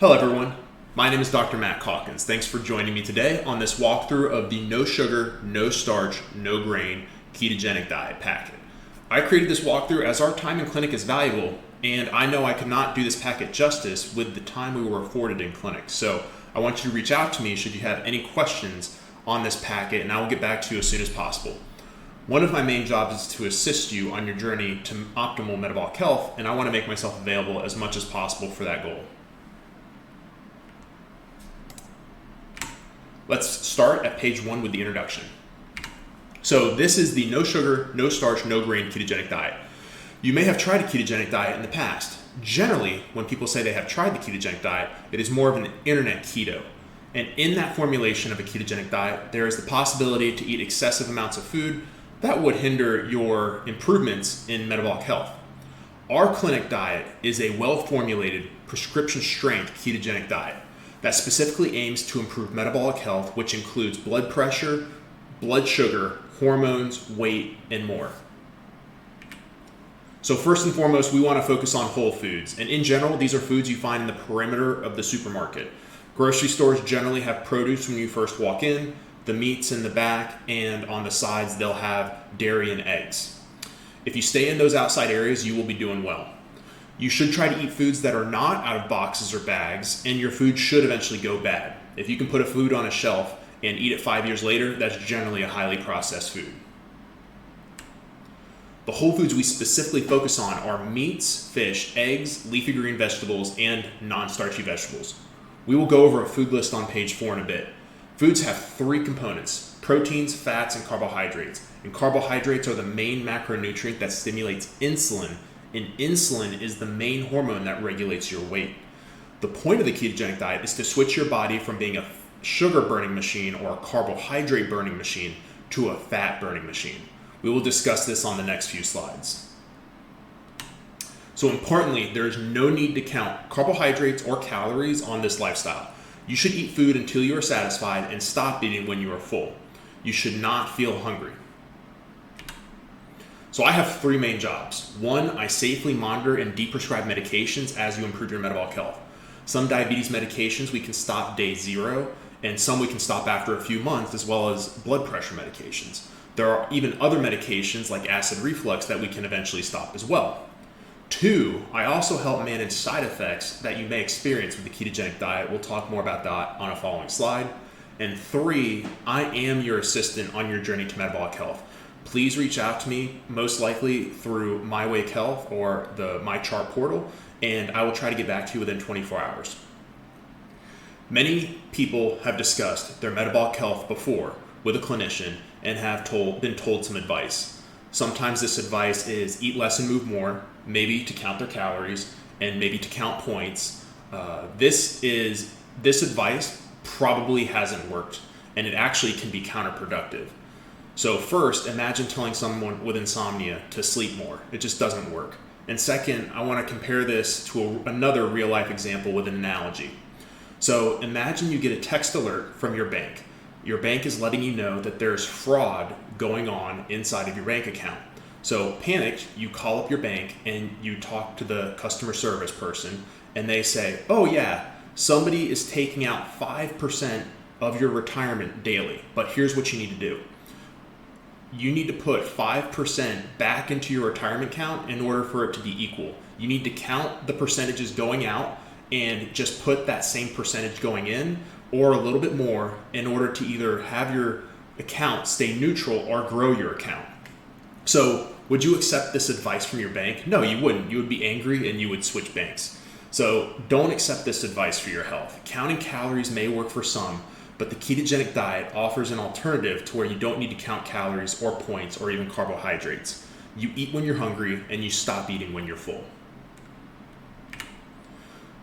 Hello everyone, my name is Dr. Matt Calkins. Thanks for joining me today on this walkthrough of the no sugar, no starch, no grain ketogenic diet packet. I created this walkthrough as our time in clinic is valuable, and I know I could not do this packet justice with the time we were afforded in clinic. So I want you to reach out to me should you have any questions on this packet, and I will get back to you as soon as possible. One of my main jobs is to assist you on your journey to optimal metabolic health, and I want to make myself available as much as possible for that goal. Let's start at page 1 with the introduction. So this is the no sugar, no starch, no grain ketogenic diet. You may have tried a ketogenic diet in the past. Generally, when people say they have tried the ketogenic diet, it is more of an internet keto. And in that formulation of a ketogenic diet, there is the possibility to eat excessive amounts of food that would hinder your improvements in metabolic health. Our clinic diet is a well-formulated, prescription-strength ketogenic diet that specifically aims to improve metabolic health, which includes blood pressure, blood sugar, hormones, weight, and more. So first and foremost, we want to focus on whole foods. And in general, these are foods you find in the perimeter of the supermarket. Grocery stores generally have produce when you first walk in, the meats in the back, and on the sides they'll have dairy and eggs. If you stay in those outside areas, you will be doing well. You should try to eat foods that are not out of boxes or bags, and your food should eventually go bad. If you can put a food on a shelf and eat it 5 years later, that's generally a highly processed food. The whole foods we specifically focus on are meats, fish, eggs, leafy green vegetables, and non-starchy vegetables. We will go over a food list on page 4 in a bit. Foods have 3 components: proteins, fats, and carbohydrates. And carbohydrates are the main macronutrient that stimulates insulin, and insulin is the main hormone that regulates your weight. The point of the ketogenic diet is to switch your body from being a sugar burning machine or a carbohydrate burning machine to a fat burning machine. We will discuss this on the next few slides. So importantly, there is no need to count carbohydrates or calories on this lifestyle. You should eat food until you are satisfied and stop eating when you are full. You should not feel hungry. So I have 3 main jobs. 1, I safely monitor and deprescribe medications as you improve your metabolic health. Some diabetes medications we can stop day 0, and some we can stop after a few months, as well as blood pressure medications. There are even other medications like acid reflux that we can eventually stop as well. 2, I also help manage side effects that you may experience with the ketogenic diet. We'll talk more about that on a following slide. And 3, I am your assistant on your journey to metabolic health. Please reach out to me, most likely through MyWake Health or the MyChart portal, and I will try to get back to you within 24 hours. Many people have discussed their metabolic health before with a clinician and have been told some advice. Sometimes this advice is eat less and move more, maybe to count their calories, and maybe to count points. This advice probably hasn't worked, and it actually can be counterproductive. So first, imagine telling someone with insomnia to sleep more. It just doesn't work. And second, I want to compare this to another real life example with an analogy. So imagine you get a text alert from your bank. Your bank is letting you know that there's fraud going on inside of your bank account. So panicked, you call up your bank and you talk to the customer service person, and they say, oh yeah, somebody is taking out 5% of your retirement daily, but here's what you need to do. You need to put 5% back into your retirement account in order for it to be equal. You need to count the percentages going out and just put that same percentage going in, or a little bit more, in order to either have your account stay neutral or grow your account. So would you accept this advice from your bank? No, you wouldn't. You would be angry and you would switch banks. So don't accept this advice for your health. Counting calories may work for some, but the ketogenic diet offers an alternative to where you don't need to count calories or points or even carbohydrates. You eat when you're hungry and you stop eating when you're full.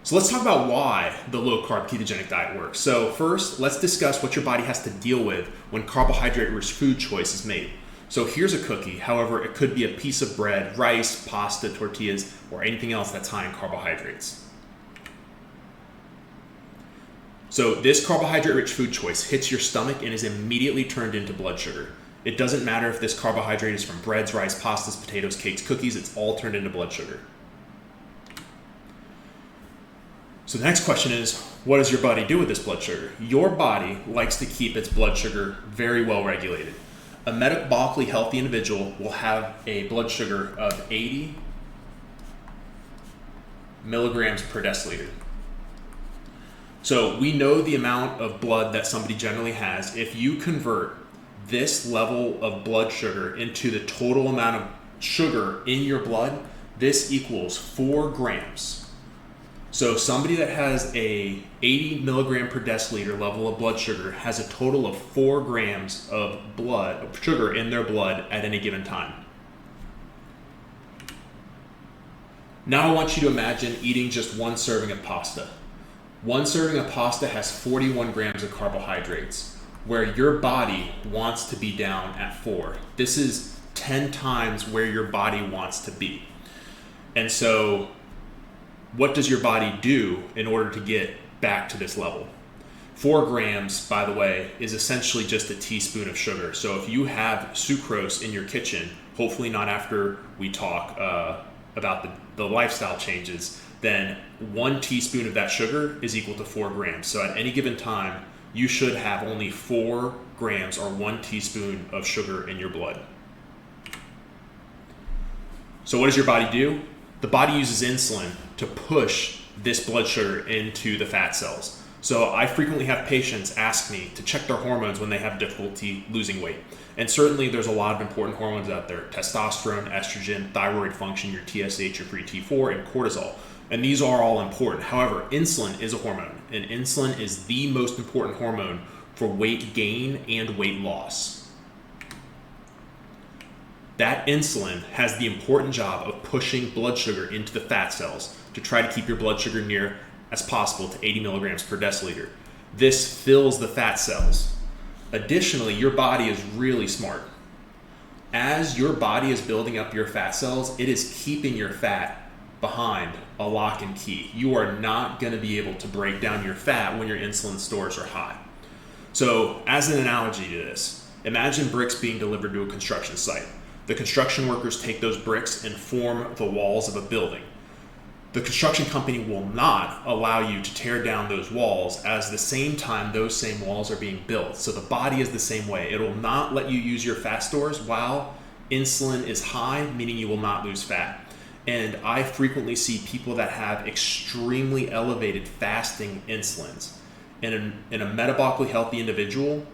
So let's talk about why the low-carb ketogenic diet works. So first, let's discuss what your body has to deal with when carbohydrate-rich food choice is made. So here's a cookie. However, it could be a piece of bread, rice, pasta, tortillas, or anything else that's high in carbohydrates. So this carbohydrate-rich food choice hits your stomach and is immediately turned into blood sugar. It doesn't matter if this carbohydrate is from breads, rice, pastas, potatoes, cakes, cookies, it's all turned into blood sugar. So the next question is, what does your body do with this blood sugar? Your body likes to keep its blood sugar very well regulated. A metabolically healthy individual will have a blood sugar of 80 milligrams per deciliter. So we know the amount of blood that somebody generally has. If you convert this level of blood sugar into the total amount of sugar in your blood, this equals 4 grams. So somebody that has a 80 milligram per deciliter level of blood sugar has a total of 4 grams of sugar in their blood at any given time. Now I want you to imagine eating just 1 serving of pasta. 1 serving of pasta has 41 grams of carbohydrates, where your body wants to be down at 4. This is 10 times where your body wants to be. And so what does your body do in order to get back to this level? 4 grams, by the way, is essentially just a teaspoon of sugar. So if you have sucrose in your kitchen, hopefully not after we talk about the lifestyle changes, then 1 teaspoon of that sugar is equal to 4 grams. So at any given time, you should have only 4 grams or 1 teaspoon of sugar in your blood. So what does your body do? The body uses insulin to push this blood sugar into the fat cells. So I frequently have patients ask me to check their hormones when they have difficulty losing weight. And certainly there's a lot of important hormones out there: testosterone, estrogen, thyroid function, your TSH, your free T4, and cortisol. And these are all important. However, insulin is a hormone, and insulin is the most important hormone for weight gain and weight loss. That insulin has the important job of pushing blood sugar into the fat cells to try to keep your blood sugar near as possible to 80 milligrams per deciliter. This fills the fat cells. Additionally, your body is really smart. As your body is building up your fat cells, it is keeping your fat behind a lock and key. You are not going to be able to break down your fat when your insulin stores are high. So as an analogy to this, imagine bricks being delivered to a construction site. The construction workers take those bricks and form the walls of a building. The construction company will not allow you to tear down those walls as the same time those same walls are being built. So the body is the same way. It will not let you use your fat stores while insulin is high, meaning you will not lose fat. And I frequently see people that have extremely elevated fasting insulins. In a metabolically healthy individual,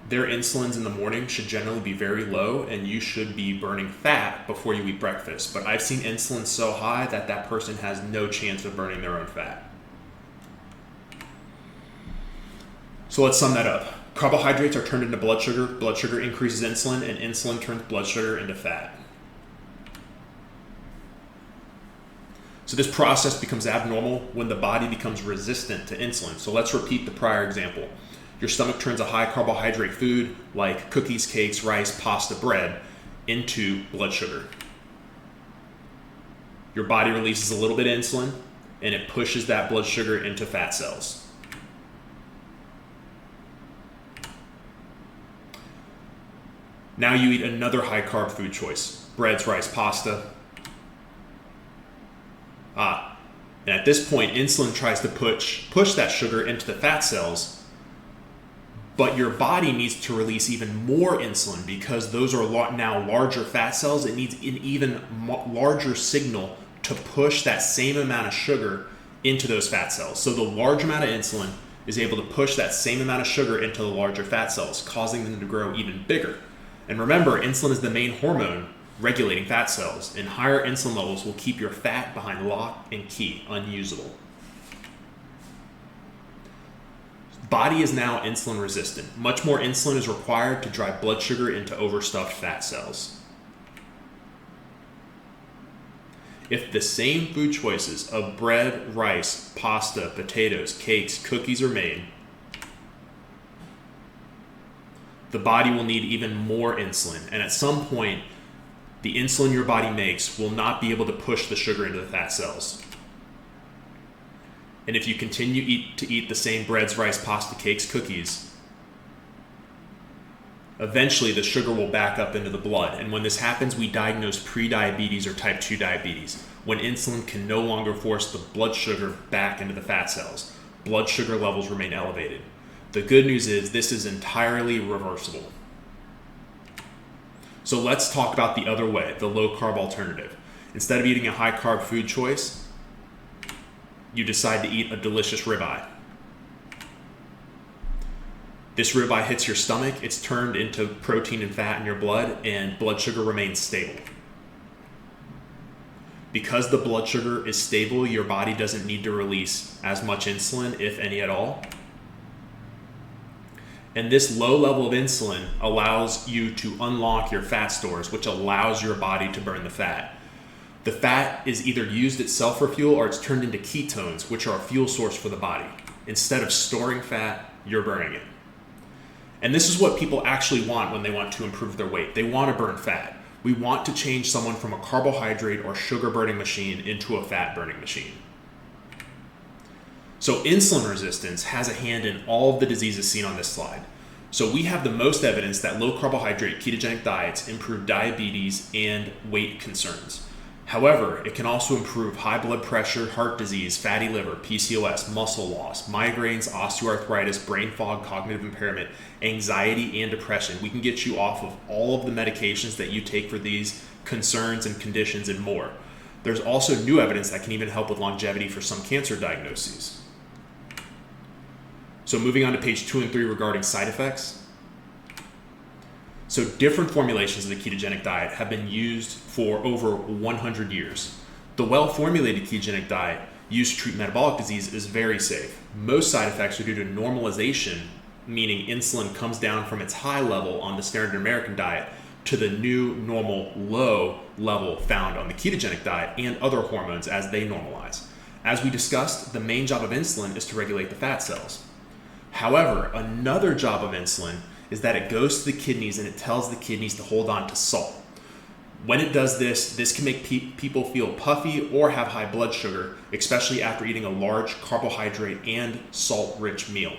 their insulins in the morning should generally be very low, and you should be burning fat before you eat breakfast. But I've seen insulin so high that that person has no chance of burning their own fat. So let's sum that up. Carbohydrates are turned into blood sugar increases insulin, and insulin turns blood sugar into fat. So this process becomes abnormal when the body becomes resistant to insulin. So let's repeat the prior example. Your stomach turns a high carbohydrate food like cookies, cakes, rice, pasta, bread into blood sugar. Your body releases a little bit of insulin and it pushes that blood sugar into fat cells. Now you eat another high carb food choice: breads, rice, pasta. And at this point, insulin tries to push that sugar into the fat cells. But your body needs to release even more insulin because those are now larger fat cells. It needs an even larger signal to push that same amount of sugar into those fat cells. So the large amount of insulin is able to push that same amount of sugar into the larger fat cells, causing them to grow even bigger. And remember, insulin is the main hormone regulating fat cells, and higher insulin levels will keep your fat behind lock and key, unusable. Body is now insulin resistant. Much more insulin is required to drive blood sugar into overstuffed fat cells. If the same food choices of bread, rice, pasta, potatoes, cakes, cookies are made, the body will need even more insulin. And at some point, the insulin your body makes will not be able to push the sugar into the fat cells. And if you continue to eat the same breads, rice, pasta, cakes, cookies, Eventually, the sugar will back up into the blood, and when this happens, we diagnose prediabetes or type 2 diabetes, when insulin can no longer force the blood sugar back into the fat cells. Blood sugar levels remain elevated. The good news is this is entirely reversible. So let's talk about the other way, the low-carb alternative. Instead of eating a high-carb food choice, you decide to eat a delicious ribeye. This ribeye hits your stomach, it's turned into protein and fat in your blood, and blood sugar remains stable. Because the blood sugar is stable, your body doesn't need to release as much insulin, if any at all. And this low level of insulin allows you to unlock your fat stores, which allows your body to burn the fat. The fat is either used itself for fuel or it's turned into ketones, which are a fuel source for the body. Instead of storing fat, you're burning it. And this is what people actually want when they want to improve their weight. They want to burn fat. We want to change someone from a carbohydrate or sugar burning machine into a fat burning machine. So insulin resistance has a hand in all of the diseases seen on this slide. So we have the most evidence that low carbohydrate ketogenic diets improve diabetes and weight concerns. However, it can also improve high blood pressure, heart disease, fatty liver, PCOS, muscle loss, migraines, osteoarthritis, brain fog, cognitive impairment, anxiety, and depression. We can get you off of all of the medications that you take for these concerns and conditions and more. There's also new evidence that can even help with longevity for some cancer diagnoses. So moving on to page 2 and 3 regarding side effects. So different formulations of the ketogenic diet have been used for over 100 years. The well-formulated ketogenic diet used to treat metabolic disease is very safe. Most side effects are due to normalization, meaning insulin comes down from its high level on the standard American diet to the new normal low level found on the ketogenic diet and other hormones as they normalize. As we discussed, the main job of insulin is to regulate the fat cells. However, another job of insulin is that it goes to the kidneys and it tells the kidneys to hold on to salt. When it does this, this can make people feel puffy or have high blood sugar, especially after eating a large carbohydrate and salt-rich meal.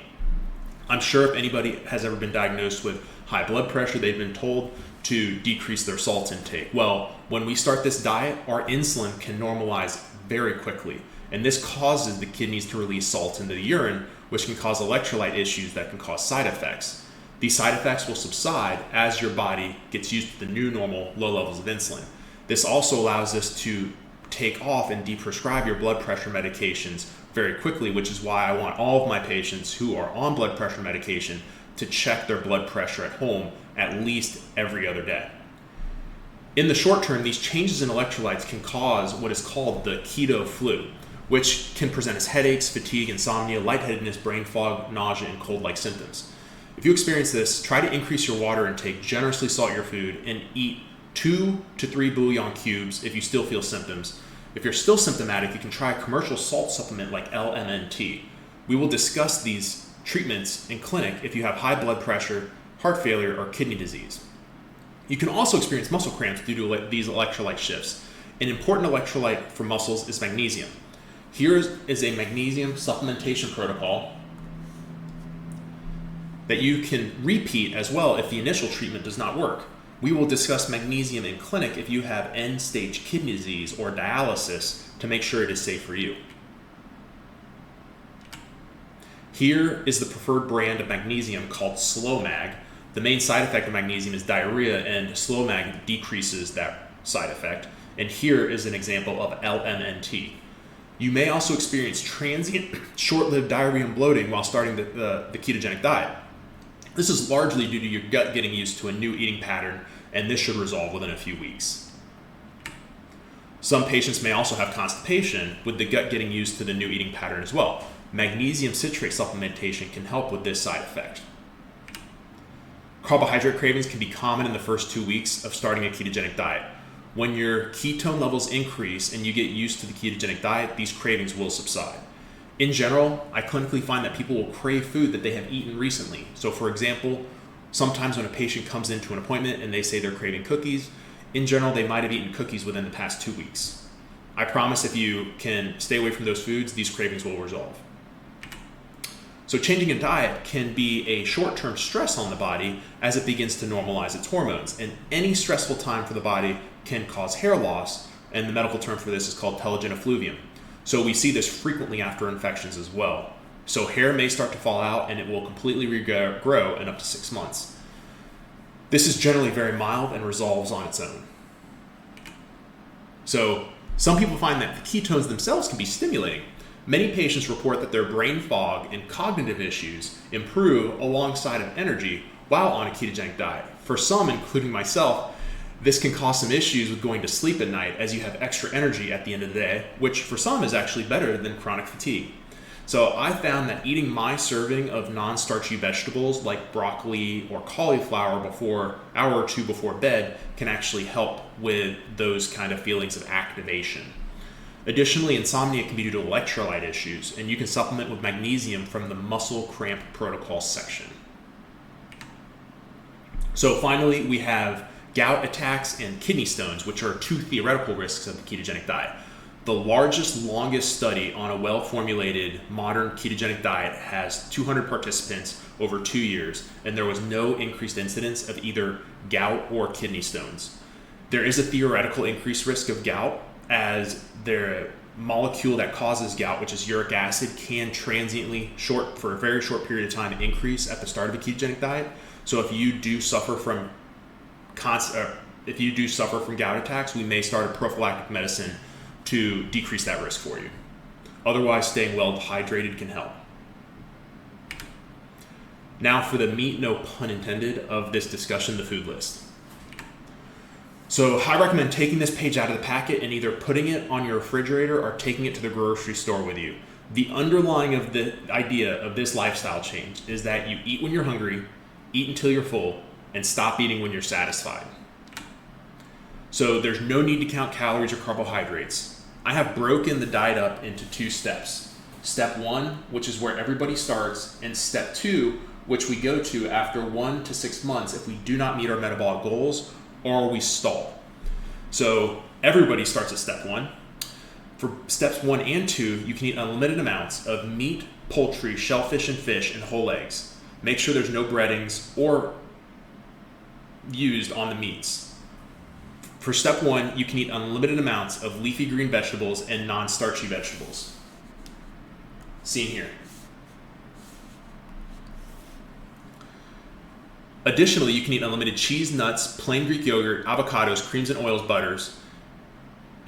I'm sure if anybody has ever been diagnosed with high blood pressure, they've been told to decrease their salt intake. Well, when we start this diet, our insulin can normalize very quickly, and this causes the kidneys to release salt into the urine, which can cause electrolyte issues that can cause side effects. These side effects will subside as your body gets used to the new normal low levels of insulin. This also allows us to take off and deprescribe your blood pressure medications very quickly, which is why I want all of my patients who are on blood pressure medication to check their blood pressure at home at least every other day. In the short term, these changes in electrolytes can cause what is called the keto flu, which can present as headaches, fatigue, insomnia, lightheadedness, brain fog, nausea, and cold-like symptoms. If you experience this, try to increase your water intake, generously salt your food, and eat 2 to 3 bouillon cubes if you still feel symptoms. If you're still symptomatic, you can try a commercial salt supplement like LMNT. We will discuss these treatments in clinic if you have high blood pressure, heart failure, or kidney disease. You can also experience muscle cramps due to these electrolyte shifts. An important electrolyte for muscles is magnesium. Here is a magnesium supplementation protocol that you can repeat as well if the initial treatment does not work. We will discuss magnesium in clinic if you have end-stage kidney disease or dialysis to make sure it is safe for you. Here is the preferred brand of magnesium called SlowMag. The main side effect of magnesium is diarrhea, and SlowMag decreases that side effect. And here is an example of LMNT. You may also experience transient, short-lived diarrhea and bloating while starting the ketogenic diet. This is largely due to your gut getting used to a new eating pattern, and this should resolve within a few weeks. Some patients may also have constipation with the gut getting used to the new eating pattern as well. Magnesium citrate supplementation can help with this side effect. Carbohydrate cravings can be common in the first 2 weeks of starting a ketogenic diet. When your ketone levels increase and you get used to the ketogenic diet, these cravings will subside. In general, I clinically find that people will crave food that they have eaten recently. So for example, sometimes when a patient comes into an appointment and they say they're craving cookies, in general, they might have eaten cookies within the past 2 weeks. I promise if you can stay away from those foods, these cravings will resolve. So changing a diet can be a short-term stress on the body as it begins to normalize its hormones. And any stressful time for the body can cause hair loss, and the medical term for this is called telogen effluvium. So we see this frequently after infections as well. So hair may start to fall out and it will completely regrow in up to 6 months. This is generally very mild and resolves on its own. So some people find that the ketones themselves can be stimulating. Many patients report that their brain fog and cognitive issues improve alongside of energy while on a ketogenic diet. For some, including myself, this can cause some issues with going to sleep at night as you have extra energy at the end of the day, which for some is actually better than chronic fatigue. So I found that eating my serving of non-starchy vegetables like broccoli or cauliflower before hour or two before bed can actually help with those kind of feelings of activation. Additionally, insomnia can be due to electrolyte issues, and you can supplement with magnesium from the muscle cramp protocol section. So finally, we have gout attacks and kidney stones, which are two theoretical risks of the ketogenic diet. The largest, longest study on a well-formulated modern ketogenic diet has 200 participants over 2 years, and there was no increased incidence of either gout or kidney stones. There is a theoretical increased risk of gout, as the molecule that causes gout, which is uric acid, can transiently, for a very short period of time, increase at the start of a ketogenic diet. So if you do suffer from gout attacks, we may start a prophylactic medicine to decrease that risk for you. Otherwise, staying well hydrated can help. Now for the meat, no pun intended, of this discussion, the food list. So I recommend taking this page out of the packet and either putting it on your refrigerator or taking it to the grocery store with you. The underlying of the idea of this lifestyle change is that you eat when you're hungry, eat until you're full, and stop eating when you're satisfied. So there's no need to count calories or carbohydrates. I have broken the diet up into 2 steps. Step 1, which is where everybody starts, and step 2, which we go to after 1 to 6 months if we do not meet our metabolic goals or we stall. So everybody starts at step 1. For steps 1 and 2, you can eat unlimited amounts of meat, poultry, shellfish and fish, and whole eggs. Make sure there's no breadings or used on the meats. For step 1, you can eat unlimited amounts of leafy green vegetables and non-starchy vegetables. Seen here. Additionally, you can eat unlimited cheese, nuts, plain Greek yogurt, avocados, creams and oils, butters,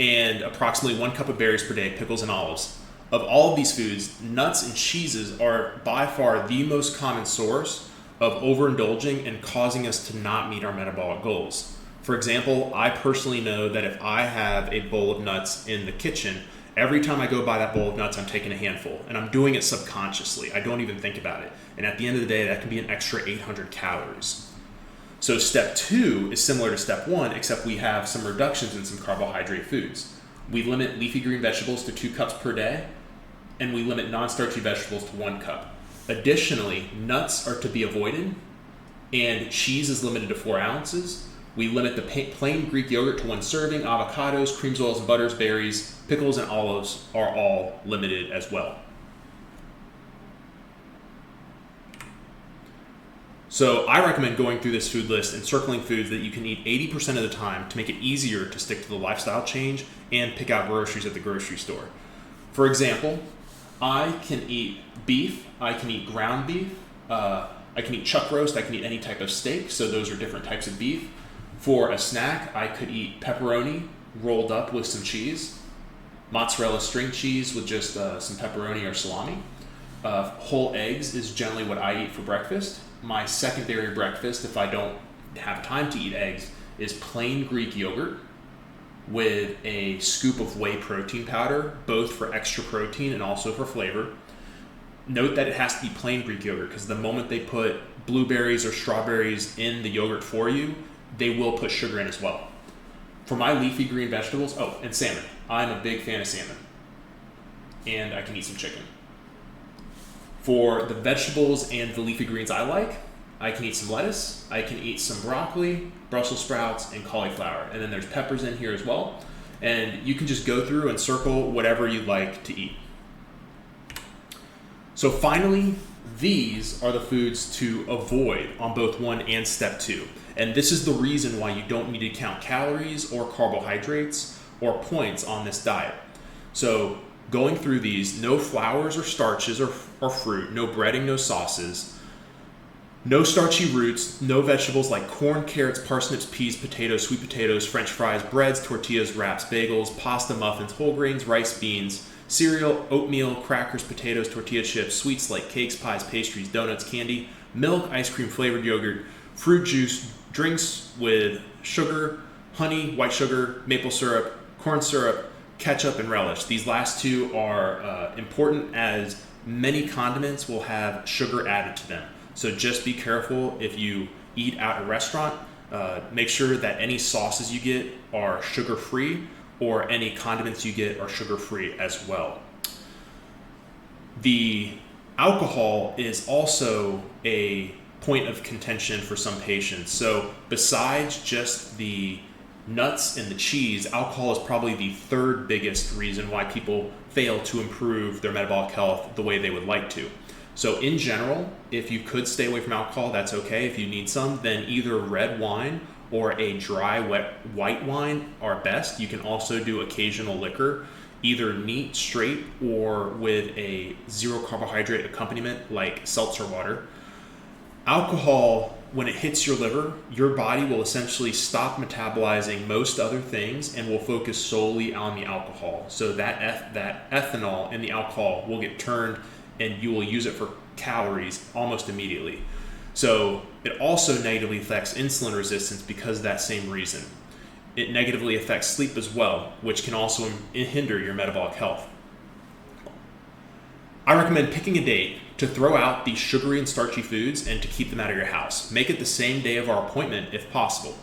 and approximately 1 cup of berries per day, pickles and olives. Of all of these foods, nuts and cheeses are by far the most common source of overindulging and causing us to not meet our metabolic goals. For example, I personally know that if I have a bowl of nuts in the kitchen, every time I go by that bowl of nuts, I'm taking a handful, and I'm doing it subconsciously. I don't even think about it. And at the end of the day, that can be an extra 800 calories. So step 2 is similar to step 1, except we have some reductions in some carbohydrate foods. We limit leafy green vegetables to 2 cups per day, and we limit non-starchy vegetables to 1 cup. Additionally, nuts are to be avoided, and cheese is limited to 4 ounces. We limit the plain Greek yogurt to 1 serving. Avocados, creams, oils, and butters, berries, pickles, and olives are all limited as well. So I recommend going through this food list and circling foods that you can eat 80% of the time to make it easier to stick to the lifestyle change and pick out groceries at the grocery store. For example, I can eat beef, I can eat ground beef, I can eat chuck roast, I can eat any type of steak, so those are different types of beef. For a snack, I could eat pepperoni rolled up with some cheese, mozzarella string cheese with just some pepperoni or salami. Whole eggs is generally what I eat for breakfast. My secondary breakfast, if I don't have time to eat eggs, is plain Greek yogurt with a scoop of whey protein powder, both for extra protein and also for flavor. Note that it has to be plain Greek yogurt, because the moment they put blueberries or strawberries in the yogurt for you, they will put sugar in as well. For my leafy green vegetables, and salmon. I'm a big fan of salmon. And I can eat some chicken. For the vegetables and the leafy greens I can eat some lettuce, I can eat some broccoli, Brussels sprouts, and cauliflower. And then there's peppers in here as well. And you can just go through and circle whatever you like to eat. So finally, these are the foods to avoid on both 1 and step 2. And this is the reason why you don't need to count calories or carbohydrates or points on this diet. So going through these, no flours or starches or fruit, no breading, no sauces, no starchy roots, no vegetables like corn, carrots, parsnips, peas, potatoes, sweet potatoes, French fries, breads, tortillas, wraps, bagels, pasta, muffins, whole grains, rice, beans, cereal, oatmeal, crackers, potatoes, tortilla chips, sweets like cakes, pies, pastries, donuts, candy, milk, ice cream, flavored yogurt, fruit juice, drinks with sugar, honey, white sugar, maple syrup, corn syrup, ketchup, and relish. These last two are important as many condiments will have sugar added to them. So just be careful if you eat at a restaurant. Make sure that any sauces you get are sugar-free, or any condiments you get are sugar-free as well. The alcohol is also a point of contention for some patients. So besides just the nuts and the cheese, alcohol is probably the third biggest reason why people fail to improve their metabolic health the way they would like to. So in general, if you could stay away from alcohol, that's okay. If you need some, then either red wine or a dry white wine are best. You can also do occasional liquor, either neat, straight, or with a zero carbohydrate accompaniment like seltzer water. Alcohol, when it hits your liver, your body will essentially stop metabolizing most other things and will focus solely on the alcohol. So that ethanol in the alcohol will get turned and you will use it for calories almost immediately. So it also negatively affects insulin resistance because of that same reason. It negatively affects sleep as well, which can also hinder your metabolic health. I recommend picking a date to throw out these sugary and starchy foods and to keep them out of your house. Make it the same day of our appointment if possible.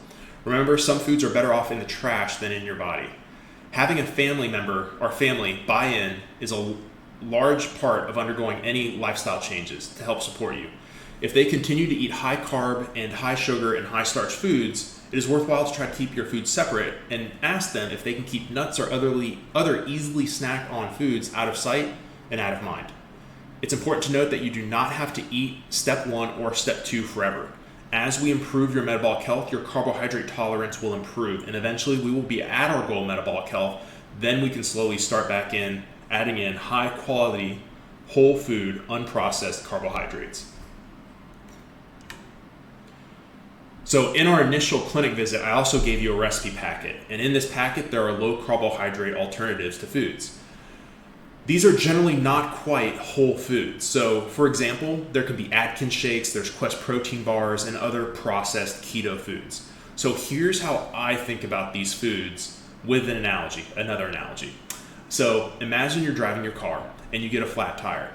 Remember, some foods are better off in the trash than in your body. Having a family member or family buy in is a large part of undergoing any lifestyle changes to help support you. If they continue to eat high carb and high sugar and high starch foods, it is worthwhile to try to keep your foods separate and ask them if they can keep nuts or other easily snack on foods out of sight and out of mind. It's important to note that you do not have to eat step 1 or step 2 forever. As we improve your metabolic health, your carbohydrate tolerance will improve, and eventually we will be at our goal metabolic health. Then we can slowly start back in adding in high quality, whole food, unprocessed carbohydrates. So in our initial clinic visit, I also gave you a recipe packet. And in this packet, there are low carbohydrate alternatives to foods. These are generally not quite whole foods. So for example, there could be Atkins shakes, there's Quest protein bars, and other processed keto foods. So here's how I think about these foods with another analogy. So imagine you're driving your car and you get a flat tire.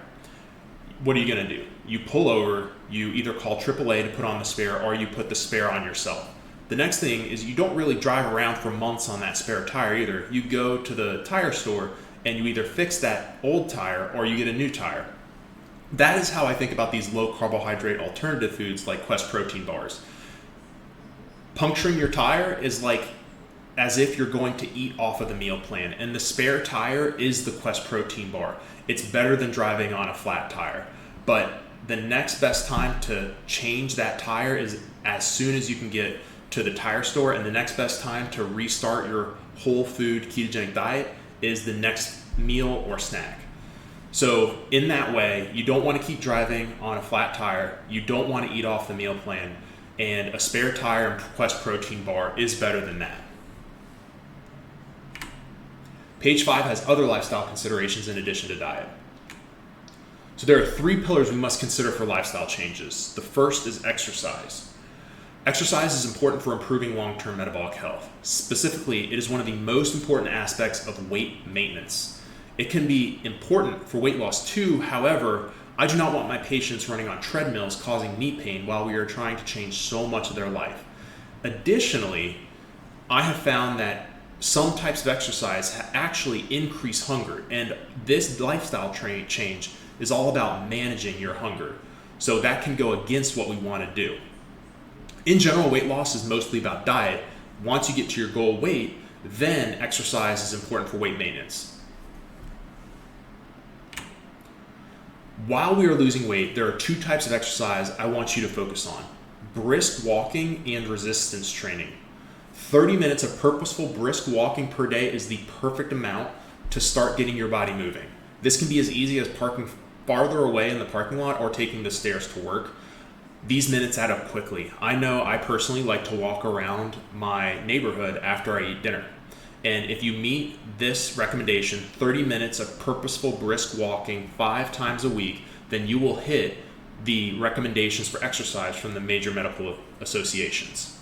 What are you gonna do? You pull over, you either call AAA to put on the spare or you put the spare on yourself. The next thing is you don't really drive around for months on that spare tire either. You go to the tire store and you either fix that old tire or you get a new tire. That is how I think about these low carbohydrate alternative foods like Quest protein bars. Puncturing your tire is like as if you're going to eat off of the meal plan, and the spare tire is the Quest protein bar. It's better than driving on a flat tire, but the next best time to change that tire is as soon as you can get to the tire store, and the next best time to restart your whole food ketogenic diet is the next meal or snack. So in that way, you don't want to keep driving on a flat tire, you don't want to eat off the meal plan, and a spare tire and Quest protein bar is better than that. Page 5 has other lifestyle considerations in addition to diet. So there are 3 pillars we must consider for lifestyle changes. The first is exercise. Exercise is important for improving long-term metabolic health. Specifically, it is one of the most important aspects of weight maintenance. It can be important for weight loss too. However, I do not want my patients running on treadmills causing knee pain while we are trying to change so much of their life. Additionally, I have found that some types of exercise actually increase hunger, and this lifestyle change is all about managing your hunger. So that can go against what we want to do. In general, weight loss is mostly about diet. Once you get to your goal weight, then exercise is important for weight maintenance. While we are losing weight, there are two types of exercise I want you to focus on: brisk walking and resistance training. 30 minutes of purposeful brisk walking per day is the perfect amount to start getting your body moving. This can be as easy as parking farther away in the parking lot or taking the stairs to work. These minutes add up quickly. I know I personally like to walk around my neighborhood after I eat dinner. And if you meet this recommendation, 30 minutes of purposeful brisk walking 5 times a week, then you will hit the recommendations for exercise from the major medical associations.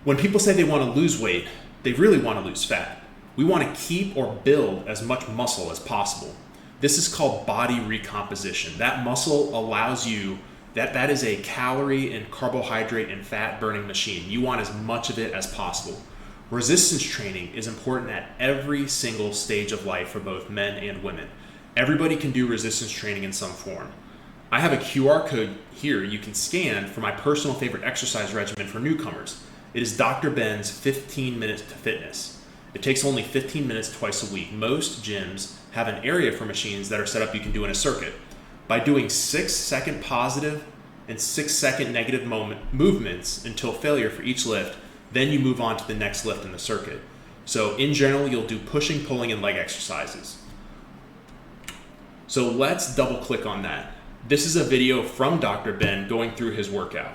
When people say they want to lose weight, they really want to lose fat. We want to keep or build as much muscle as possible. This is called body recomposition. That muscle allows you, that is a calorie and carbohydrate and fat burning machine. You want as much of it as possible. Resistance training is important at every single stage of life for both men and women. Everybody can do resistance training in some form. I have a QR code here you can scan for my personal favorite exercise regimen for newcomers. It is Dr. Ben's 15 Minutes to Fitness. It takes only 15 minutes twice a week. Most gyms have an area for machines that are set up you can do in a circuit. By doing 6-second positive and 6-second negative movements until failure for each lift, then you move on to the next lift in the circuit. So in general, you'll do pushing, pulling, and leg exercises. So let's double click on that. This is a video from Dr. Ben going through his workout.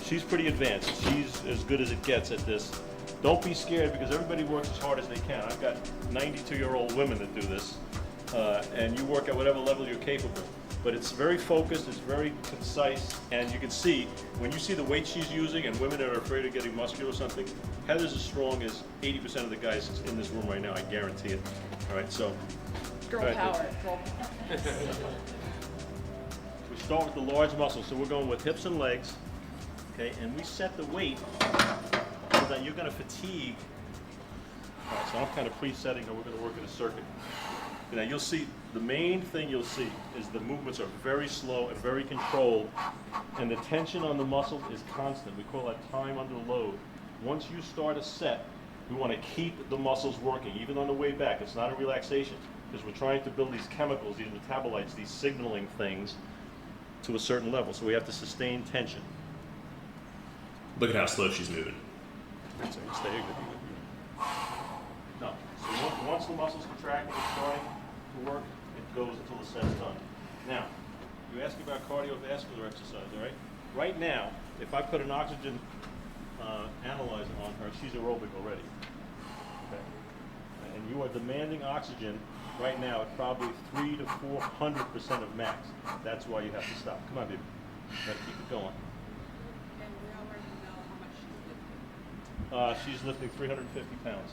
She's pretty advanced. She's as good as it gets at this. Don't be scared because everybody works as hard as they can. I've got 92-year-old women that do this, and you work at whatever level you're capable. But it's very focused, it's very concise, and you can see, when you see the weight she's using and women that are afraid of getting muscular or something, Heather's as strong as 80% of the guys in this room right now, I guarantee it. All right, so. Girl power. We start with the large muscles, so we're going with hips and legs. Okay, and we set the weight so that you're going to fatigue. All right, so I'm kind of presetting how we're going to work in a circuit. Now you'll see, the main thing you'll see is the movements are very slow and very controlled, and the tension on the muscle is constant. We call that time under load. Once you start a set, we want to keep the muscles working, even on the way back. It's not a relaxation, because we're trying to build these chemicals, these metabolites, these signaling things to a certain level. So we have to sustain tension. Look at how slow she's moving. So stay good. No. So once the muscles contract and it's starting to work, it goes until the set's done. Now, you asked me about cardiovascular exercise, all right? Right now, if I put an oxygen analyzer on her, she's aerobic already. Okay. And you are demanding oxygen right now at probably 300 to 400% of max. That's why you have to stop. Come on, baby. Gotta keep it going. She's lifting 350 pounds.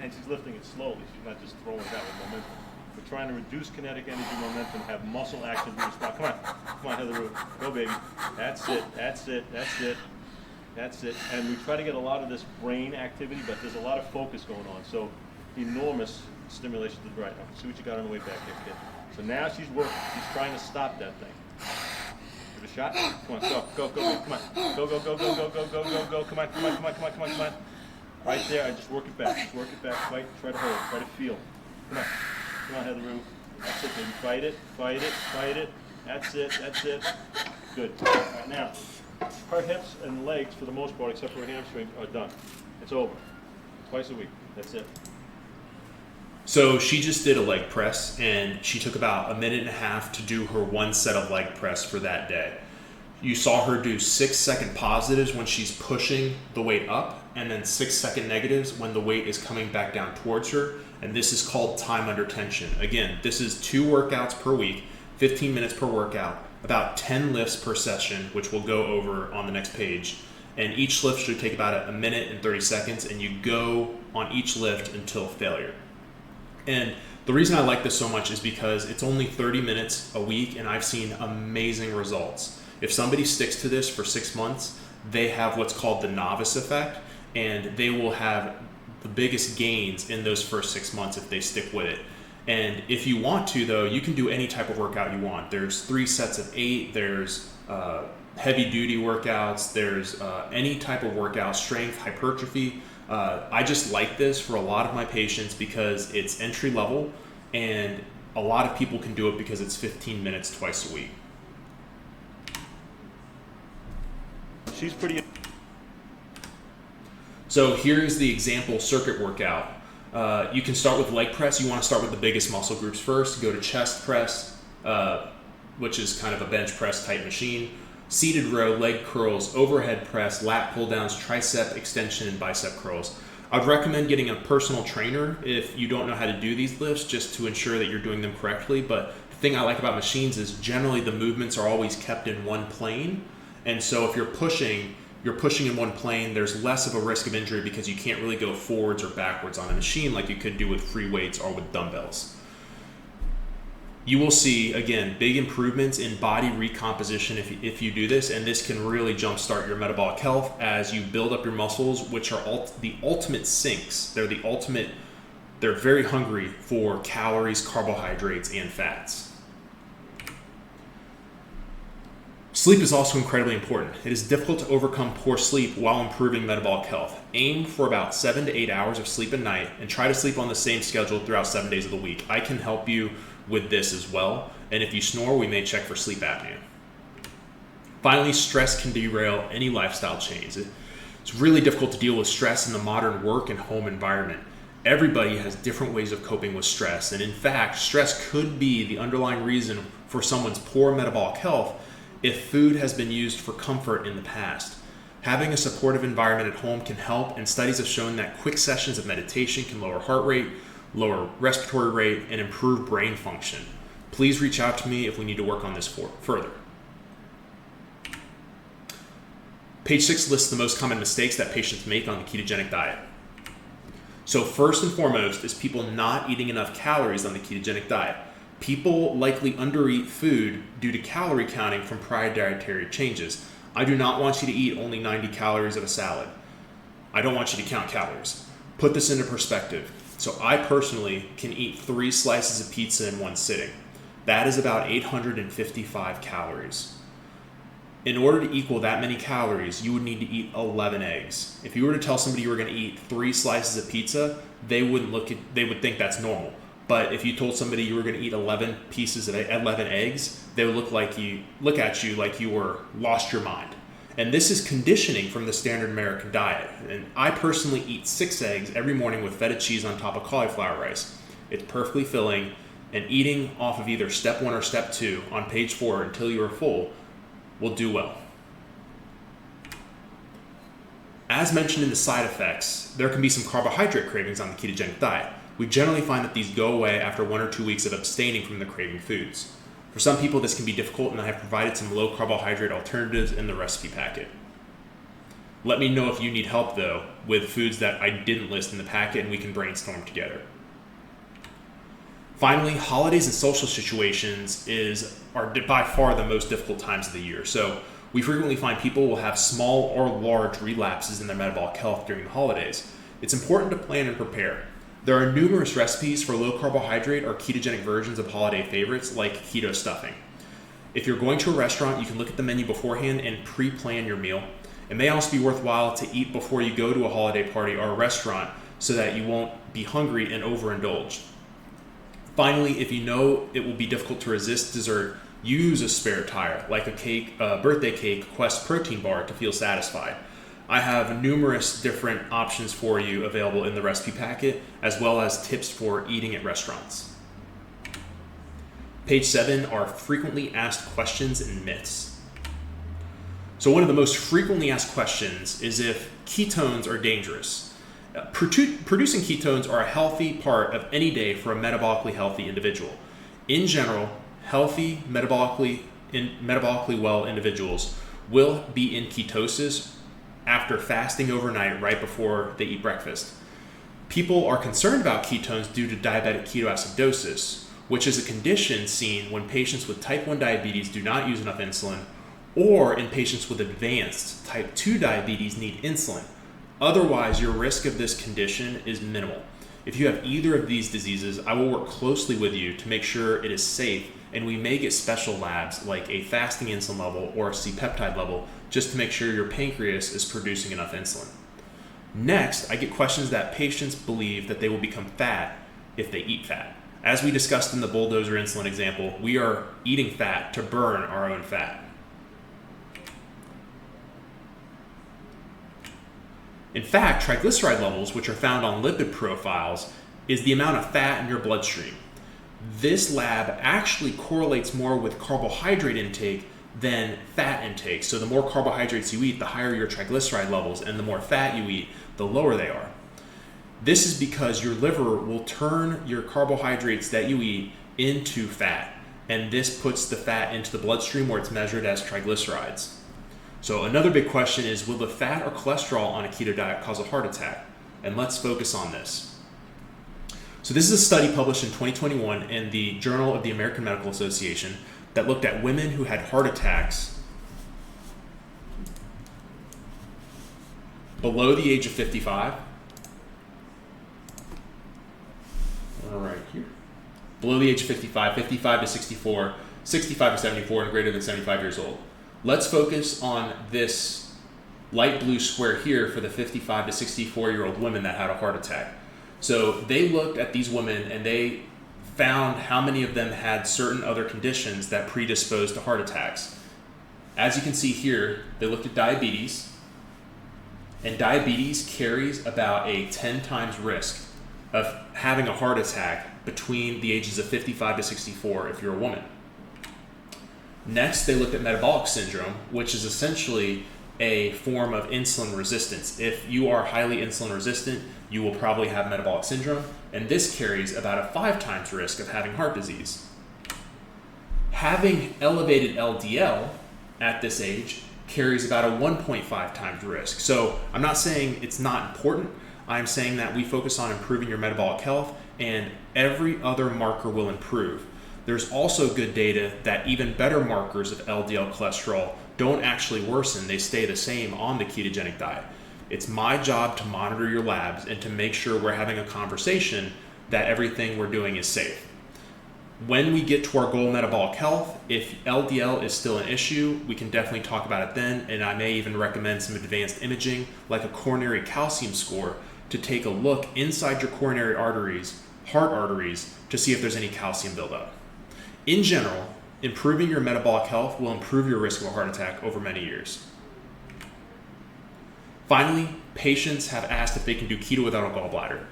And she's lifting it slowly. She's not just throwing it out with momentum. We're trying to reduce kinetic energy momentum, have muscle action be respond. Come on, Heather. Go, baby. That's it. That's it. That's it. That's it. And we try to get a lot of this brain activity, but there's a lot of focus going on. So enormous stimulation to the brain. Now, see what you got on the way back here, kid. So now she's working. She's trying to stop that thing. Give it a shot. Come on, go, come on. Go, come on. Right there, and just work it back. Fight, try to hold, try to feel. Come on, Heather. That's it, baby. Fight it. That's it. Good. All right, now, her hips and legs, for the most part, except for her hamstrings, are done. It's over. Twice a week. That's it. So she just did a leg press, and she took about a minute and a half to do her one set of leg press for that day. You saw her do 6-second positives when she's pushing the weight up, and then 6-second negatives when the weight is coming back down towards her, and this is called time under tension. Again, this is 2 workouts per week, 15 minutes per workout, about 10 lifts per session, which we'll go over on the next page. And each lift should take about a minute and 30 seconds, and you go on each lift until failure. And the reason I like this so much is because it's only 30 minutes a week, and I've seen amazing results. If somebody sticks to this for 6 months, they have what's called the novice effect, and they will have the biggest gains in those first 6 months if they stick with it. And if you want to, though, you can do any type of workout you want. There's 3 sets of 8, there's heavy duty workouts, there's any type of workout, strength, hypertrophy. I just like this for a lot of my patients because it's entry level, and a lot of people can do it because it's 15 minutes twice a week. She's pretty. So here's the example circuit workout. You can start with leg press. You want to start with the biggest muscle groups first. Go to chest press, which is kind of a bench press type machine. Seated row, leg curls, overhead press, lat pull downs, tricep extension, and bicep curls. I'd recommend getting a personal trainer if you don't know how to do these lifts, just to ensure that you're doing them correctly. But the thing I like about machines is generally the movements are always kept in one plane. And so if you're pushing in one plane, there's less of a risk of injury because you can't really go forwards or backwards on a machine like you could do with free weights or with dumbbells. You will see, again, big improvements in body recomposition if you do this, and this can really jumpstart your metabolic health as you build up your muscles, which are the ultimate sinks. They're very hungry for calories, carbohydrates, and fats. Sleep is also incredibly important. It is difficult to overcome poor sleep while improving metabolic health. Aim for about 7 to 8 hours of sleep a night and try to sleep on the same schedule throughout 7 days of the week. I can help you with this as well. And if you snore, we may check for sleep apnea. Finally, stress can derail any lifestyle change. It's really difficult to deal with stress in the modern work and home environment. Everybody has different ways of coping with stress. And in fact, stress could be the underlying reason for someone's poor metabolic health if food has been used for comfort in the past. Having a supportive environment at home can help, and studies have shown that quick sessions of meditation can lower heart rate, lower respiratory rate, and improve brain function. Please reach out to me if we need to work on this further. Page 6 lists the most common mistakes that patients make on the ketogenic diet. So first and foremost is people not eating enough calories on the ketogenic diet. People likely undereat food due to calorie counting from prior dietary changes. I do not want you to eat only 90 calories of a salad. I don't want you to count calories. Put this into perspective. So I personally can eat 3 slices of pizza in one sitting. That is about 855 calories. In order to equal that many calories, you would need to eat 11 eggs. If you were to tell somebody you were going to eat 3 slices of pizza, they would think that's normal. But if you told somebody you were going to eat 11 eggs, they would look at you like you were lost your mind. And this is conditioning from the standard American diet. And I personally eat 6 eggs every morning with feta cheese on top of cauliflower rice. It's perfectly filling, and eating off of either step 1 or step 2 on page 4 until you are full will do well. As mentioned in the side effects, there can be some carbohydrate cravings on the ketogenic diet. We generally find that these go away after 1 or 2 weeks of abstaining from the craving foods. For some people, this can be difficult, and I have provided some low carbohydrate alternatives in the recipe packet. Let me know if you need help, though, with foods that I didn't list in the packet, and we can brainstorm together. Finally, holidays and social situations are by far the most difficult times of the year. So we frequently find people will have small or large relapses in their metabolic health during the holidays. It's important to plan and prepare. There are numerous recipes for low carbohydrate or ketogenic versions of holiday favorites like keto stuffing. If you're going to a restaurant, you can look at the menu beforehand and pre-plan your meal. It may also be worthwhile to eat before you go to a holiday party or a restaurant so that you won't be hungry and overindulge. Finally, if you know it will be difficult to resist dessert, use a spare tire like a birthday cake, Quest protein bar to feel satisfied. I have numerous different options for you available in the recipe packet, as well as tips for eating at restaurants. Page 7 are frequently asked questions and myths. So one of the most frequently asked questions is if ketones are dangerous. Producing ketones are a healthy part of any day for a metabolically healthy individual. In general, healthy, metabolically well individuals will be in ketosis after fasting overnight right before they eat breakfast. People are concerned about ketones due to diabetic ketoacidosis, which is a condition seen when patients with type 1 diabetes do not use enough insulin, or in patients with advanced type 2 diabetes need insulin. Otherwise, your risk of this condition is minimal. If you have either of these diseases, I will work closely with you to make sure it is safe, and we may get special labs like a fasting insulin level or a C-peptide level just to make sure your pancreas is producing enough insulin. Next, I get questions that patients believe that they will become fat if they eat fat. As we discussed in the bulldozer insulin example, we are eating fat to burn our own fat. In fact, triglyceride levels, which are found on lipid profiles, is the amount of fat in your bloodstream. This lab actually correlates more with carbohydrate intake than fat intake. So the more carbohydrates you eat, the higher your triglyceride levels, and the more fat you eat, the lower they are. This is because your liver will turn your carbohydrates that you eat into fat, and this puts the fat into the bloodstream where it's measured as triglycerides. So another big question is, will the fat or cholesterol on a keto diet cause a heart attack? And let's focus on this. So this is a study published in 2021 in the Journal of the American Medical Association that looked at women who had heart attacks below the age of 55. All right, here. Below the age of 55, 55 to 64, 65 to 74, and greater than 75 years old. Let's focus on this light blue square here for the 55 to 64-year-old women that had a heart attack. So they looked at these women and they found how many of them had certain other conditions that predisposed to heart attacks. As you can see here, they looked at diabetes, and diabetes carries about a 10 times risk of having a heart attack between the ages of 55 to 64 if you're a woman. Next, they looked at metabolic syndrome, which is essentially a form of insulin resistance. If you are highly insulin resistant, you will probably have metabolic syndrome, and this carries about a 5 times risk of having heart disease. Having elevated LDL at this age carries about a 1.5 times risk. So I'm not saying it's not important. I'm saying that we focus on improving your metabolic health, and every other marker will improve. There's also good data that even better markers of LDL cholesterol don't actually worsen. They stay the same on the ketogenic diet. It's my job to monitor your labs and to make sure we're having a conversation that everything we're doing is safe. When we get to our goal metabolic health, if LDL is still an issue, we can definitely talk about it then, and I may even recommend some advanced imaging like a coronary calcium score to take a look inside your coronary arteries, heart arteries, to see if there's any calcium buildup. In general, improving your metabolic health will improve your risk of a heart attack over many years. Finally, patients have asked if they can do keto without a gallbladder.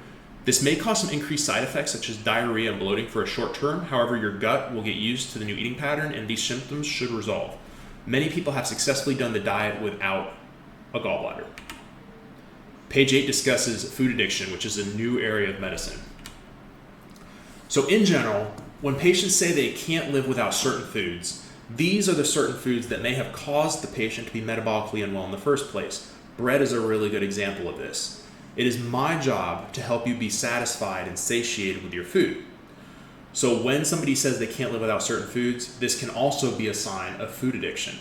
This may cause some increased side effects such as diarrhea and bloating for a short term. However, your gut will get used to the new eating pattern and these symptoms should resolve. Many people have successfully done the diet without a gallbladder. Page 8 discusses food addiction, which is a new area of medicine. So in general, when patients say they can't live without certain foods, these are the certain foods that may have caused the patient to be metabolically unwell in the first place. Bread is a really good example of this. It is my job to help you be satisfied and satiated with your food. So when somebody says they can't live without certain foods, this can also be a sign of food addiction.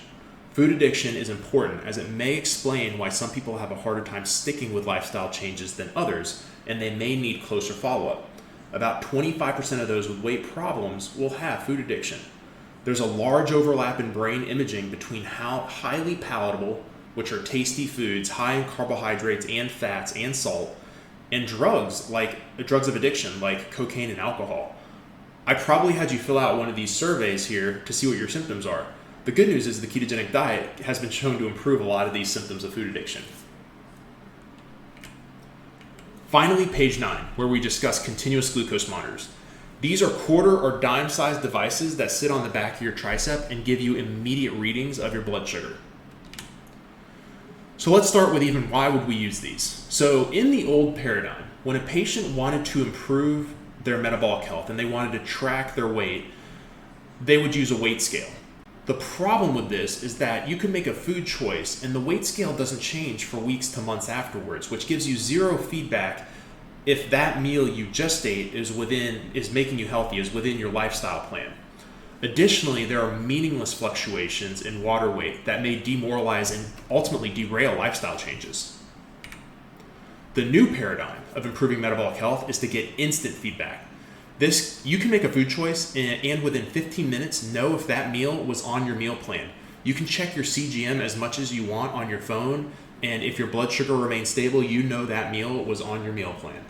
Food addiction is important as it may explain why some people have a harder time sticking with lifestyle changes than others, and they may need closer follow-up. About 25% of those with weight problems will have food addiction. There's a large overlap in brain imaging between how highly palatable, which are tasty foods high in carbohydrates and fats and salt, and drugs of addiction like cocaine and alcohol. I probably had you fill out one of these surveys here to see what your symptoms are. The good news is the ketogenic diet has been shown to improve a lot of these symptoms of food addiction. Finally, page 9, where we discuss continuous glucose monitors. These are quarter or dime-sized devices that sit on the back of your tricep and give you immediate readings of your blood sugar. So let's start with even why would we use these? So in the old paradigm, when a patient wanted to improve their metabolic health and they wanted to track their weight, they would use a weight scale. The problem with this is that you can make a food choice and the weight scale doesn't change for weeks to months afterwards, which gives you zero feedback if that meal you just ate is making you healthy, is within your lifestyle plan. Additionally, there are meaningless fluctuations in water weight that may demoralize and ultimately derail lifestyle changes. The new paradigm of improving metabolic health is to get instant feedback. You can make a food choice and within 15 minutes know if that meal was on your meal plan. You can check your CGM as much as you want on your phone, and if your blood sugar remains stable, you know that meal was on your meal plan.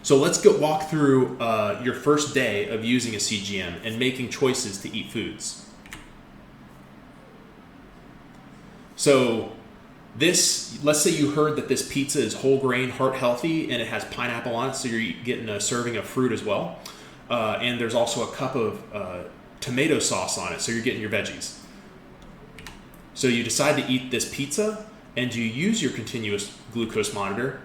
So let's walk through your first day of using a CGM and making choices to eat foods. So let's say you heard that this pizza is whole grain, heart healthy, and it has pineapple on it, so you're getting a serving of fruit as well. And there's also a cup of tomato sauce on it, so you're getting your veggies. So you decide to eat this pizza, and you use your continuous glucose monitor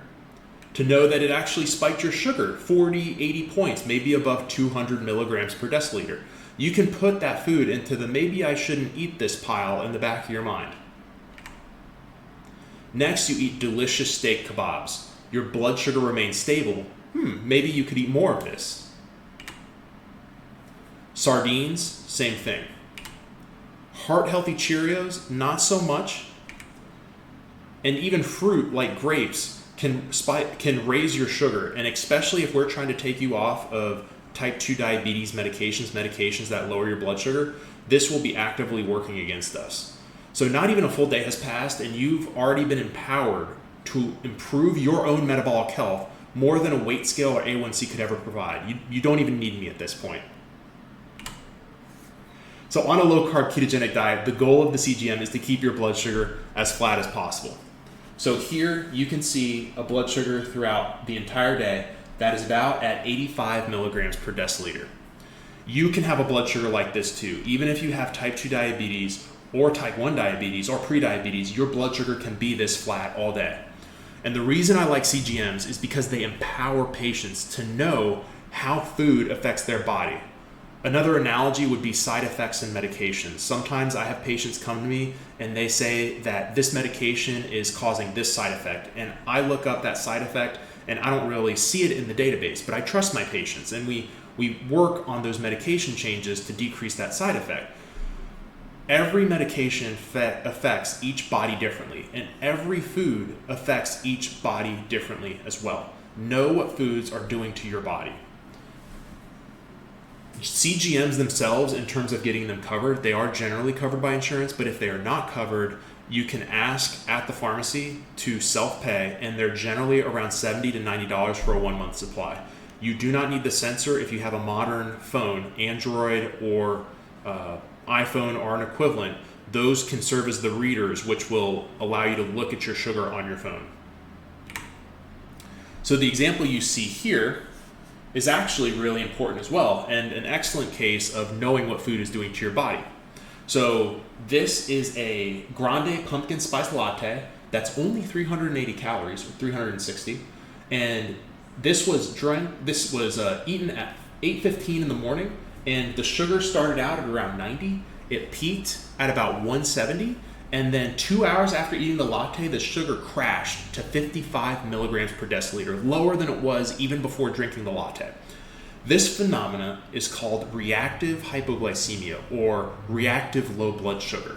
to know that it actually spiked your sugar 40, 80 points, maybe above 200 milligrams per deciliter. You can put that food into the maybe I shouldn't eat this pile in the back of your mind. Next, you eat delicious steak kebabs. Your blood sugar remains stable. Maybe you could eat more of this. Sardines, same thing. Heart-healthy Cheerios, not so much. And even fruit like grapes can raise your sugar, and especially if we're trying to take you off of type 2 diabetes medications that lower your blood sugar, this will be actively working against us. So not even a full day has passed and you've already been empowered to improve your own metabolic health more than a weight scale or A1C could ever provide. You don't even need me at this point. So on a low-carb ketogenic diet, the goal of the CGM is to keep your blood sugar as flat as possible. So here you can see a blood sugar throughout the entire day that is about at 85 milligrams per deciliter. You can have a blood sugar like this too. Even if you have type 2 diabetes or type 1 diabetes or prediabetes, your blood sugar can be this flat all day. And the reason I like CGMs is because they empower patients to know how food affects their body. Another analogy would be side effects in medications. Sometimes I have patients come to me and they say that this medication is causing this side effect, and I look up that side effect and I don't really see it in the database, but I trust my patients and we work on those medication changes to decrease that side effect. Every medication affects each body differently, and every food affects each body differently as well. Know what foods are doing to your body. CGMs themselves, in terms of getting them covered, they are generally covered by insurance, but if they are not covered, you can ask at the pharmacy to self-pay, and they're generally around $70 to $90 for a 1-month supply. You do not need the sensor if you have a modern phone, Android or iPhone or an equivalent. Those can serve as the readers, which will allow you to look at your sugar on your phone. So the example you see here is actually really important as well, and an excellent case of knowing what food is doing to your body. So this is a grande pumpkin spice latte that's only 380 calories, or 360, and this was eaten at 8:15 in the morning, and the sugar started out at around 90. It peaked at about 170, and then 2 hours after eating the latte, the sugar crashed to 55 milligrams per deciliter, lower than it was even before drinking the latte. This phenomena is called reactive hypoglycemia, or reactive low blood sugar.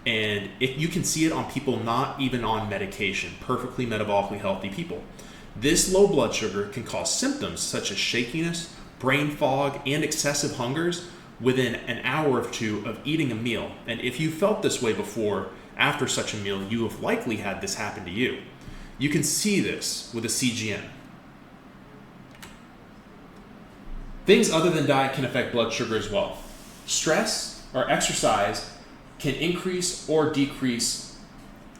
And you can see it on people not even on medication, perfectly metabolically healthy people. This low blood sugar can cause symptoms such as shakiness, brain fog, and excessive hungers within an hour or two of eating a meal. And if you felt this way before, after such a meal, you have likely had this happen to you. You can see this with a CGM. Things other than diet can affect blood sugar as well. Stress or exercise can increase or decrease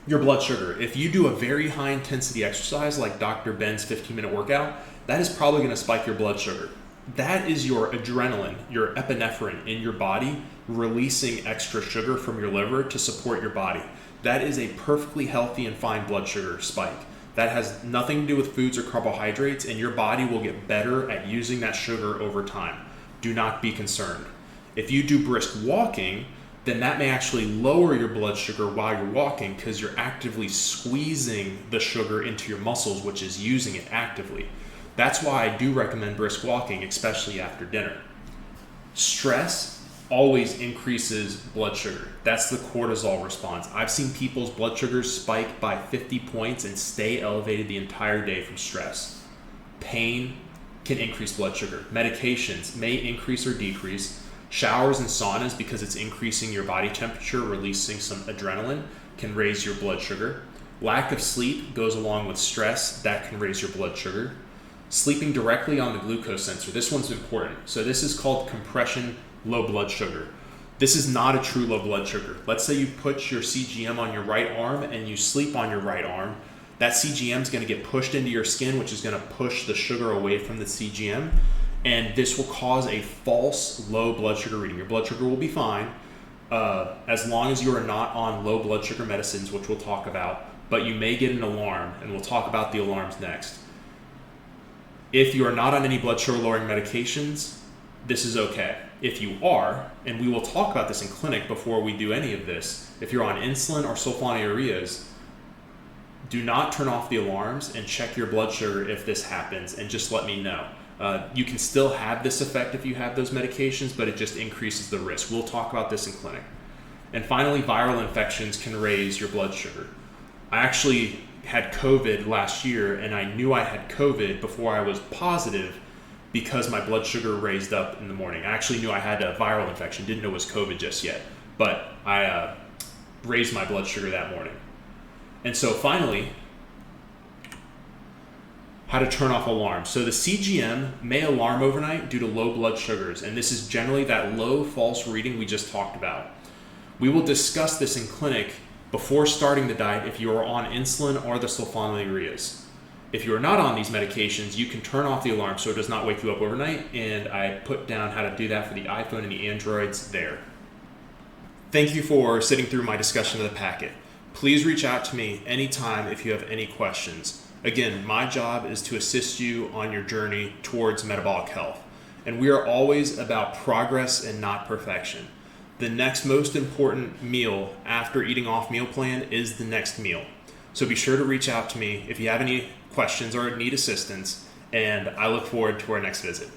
your blood sugar. If you do a very high intensity exercise like Dr. Ben's 15-minute workout, that is probably going to spike your blood sugar. That is your adrenaline, your epinephrine in your body releasing extra sugar from your liver to support your body. That is a perfectly healthy and fine blood sugar spike. That has nothing to do with foods or carbohydrates, and your body will get better at using that sugar over time. Do not be concerned. If you do brisk walking, then that may actually lower your blood sugar while you're walking because you're actively squeezing the sugar into your muscles, which is using it actively. That's why I do recommend brisk walking, especially after dinner. Stress always increases blood sugar. That's the cortisol response. I've seen people's blood sugars spike by 50 points and stay elevated the entire day from stress. Pain can increase blood sugar. Medications may increase or decrease. Showers and saunas, because it's increasing your body temperature, releasing some adrenaline, can raise your blood sugar. Lack of sleep goes along with stress. That can raise your blood sugar. Sleeping directly on the glucose sensor. This one's important. So this is called compression low blood sugar. This is not a true low blood sugar. Let's say you put your CGM on your right arm and you sleep on your right arm. That CGM is going to get pushed into your skin, which is going to push the sugar away from the CGM. And this will cause a false low blood sugar reading. Your blood sugar will be fine as long as you are not on low blood sugar medicines, which we'll talk about, but you may get an alarm, and we'll talk about the alarms next. If you are not on any blood sugar lowering medications, this is okay. If you are, and we will talk about this in clinic before we do any of this, if you're on insulin or sulfonylureas, do not turn off the alarms and check your blood sugar if this happens, and just let me know. You can still have this effect if you have those medications, but it just increases the risk. We'll talk about this in clinic. And finally, viral infections can raise your blood sugar. I actually had COVID last year, and I knew I had COVID before I was positive because my blood sugar raised up in the morning. I actually knew I had a viral infection, didn't know it was COVID just yet, but I raised my blood sugar that morning. And so finally, how to turn off alarms. So the CGM may alarm overnight due to low blood sugars, and this is generally that low false reading we just talked about. We will discuss this in clinic before starting the diet if you are on insulin or the sulfonylureas. If you are not on these medications, you can turn off the alarm so it does not wake you up overnight, and I put down how to do that for the iPhone and the Androids there. Thank you for sitting through my discussion of the packet. Please reach out to me anytime if you have any questions. Again, my job is to assist you on your journey towards metabolic health, and we are always about progress and not perfection. The next most important meal after eating off meal plan is the next meal. So be sure to reach out to me if you have any questions or need assistance, and I look forward to our next visit.